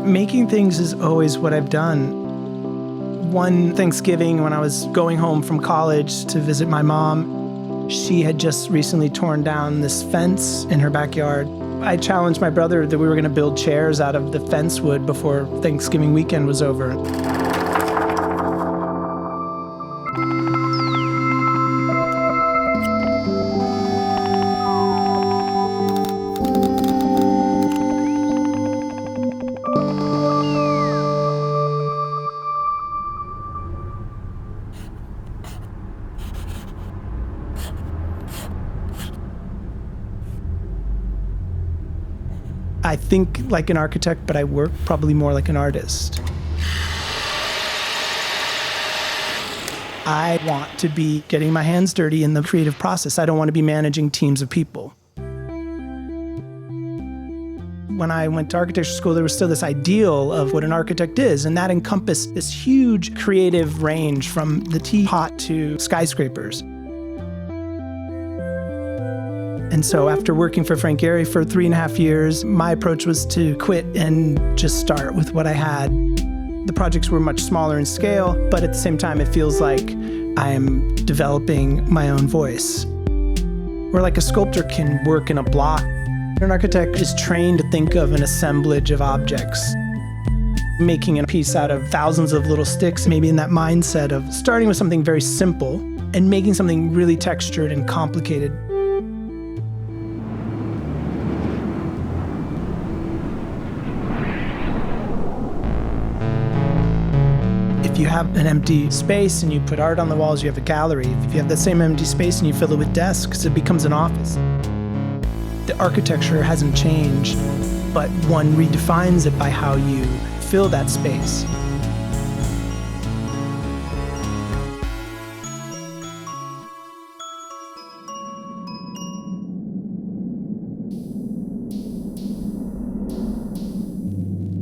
Making things is always what I've done. One Thanksgiving when I was going home from college to visit my mom, she had just recently torn down this fence in her backyard. I challenged my brother that we were going to build chairs out of the fence wood before Thanksgiving weekend was over. I think like an architect, but I work probably more like an artist. I want to be getting my hands dirty in the creative process. I don't want to be managing teams of people. When I went to architecture school, there was still this ideal of what an architect is, and that encompassed this huge creative range from the teapot to skyscrapers. And so after working for Frank Gehry for 3.5 years, my approach was to quit and just start with what I had. The projects were much smaller in scale, but at the same time, it feels like I am developing my own voice. Where like a sculptor can work in a block, an architect is trained to think of an assemblage of objects. Making a piece out of thousands of little sticks, maybe in that mindset of starting with something very simple and making something really textured and complicated. If you have an empty space and you put art on the walls, you have a gallery. If you have that same empty space and you fill it with desks, it becomes an office. The architecture hasn't changed, but one redefines it by how you fill that space.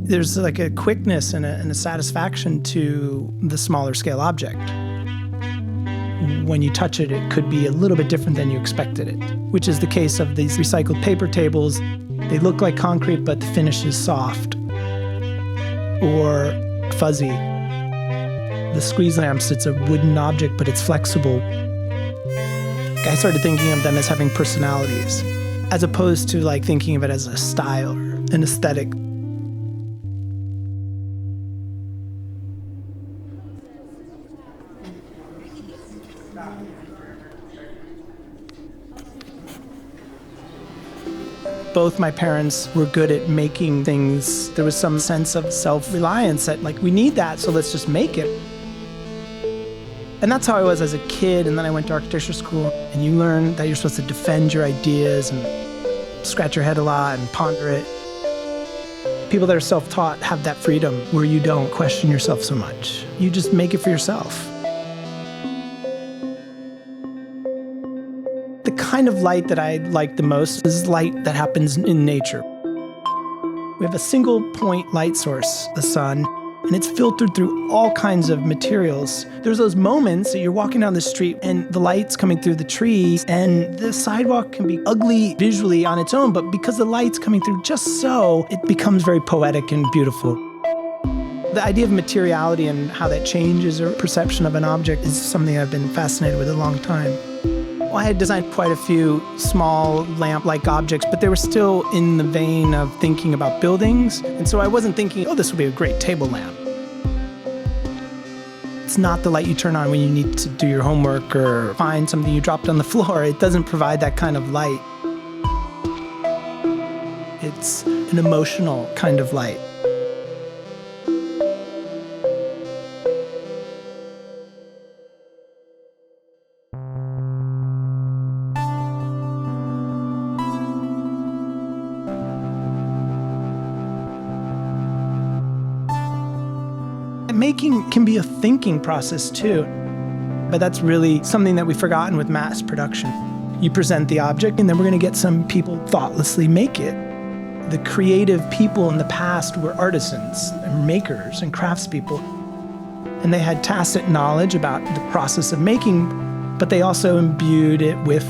There's like a quickness and a satisfaction to the smaller scale object. When you touch it, it could be a little bit different than you expected it, which is the case of these recycled paper tables. They look like concrete, but the finish is soft or fuzzy. The squeeze lamps, it's a wooden object, but it's flexible. I started thinking of them as having personalities, as opposed to like thinking of it as a style or an aesthetic. Both my parents were good at making things. There was some sense of self-reliance that like, we need that, so let's just make it. And that's how I was as a kid, and then I went to architecture school, and you learn that you're supposed to defend your ideas and scratch your head a lot and ponder it. People that are self-taught have that freedom where you don't question yourself so much. You just make it for yourself. The kind of light that I like the most is light that happens in nature. We have a single point light source, the sun, and it's filtered through all kinds of materials. There's those moments that you're walking down the street and the light's coming through the trees, and the sidewalk can be ugly visually on its own, but because the light's coming through just so, it becomes very poetic and beautiful. The idea of materiality and how that changes our perception of an object is something I've been fascinated with a long time. Well, I had designed quite a few small lamp-like objects, but they were still in the vein of thinking about buildings. And so I wasn't thinking, oh, this would be a great table lamp. It's not the light you turn on when you need to do your homework or find something you dropped on the floor. It doesn't provide that kind of light. It's an emotional kind of light. Making can be a thinking process too, but that's really something that we've forgotten with mass production. You present the object and then we're going to get some people thoughtlessly make it. The creative people in the past were artisans and makers and craftspeople, and they had tacit knowledge about the process of making, but they also imbued it with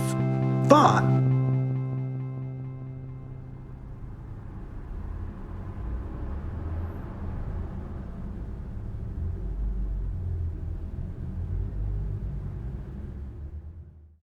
thought.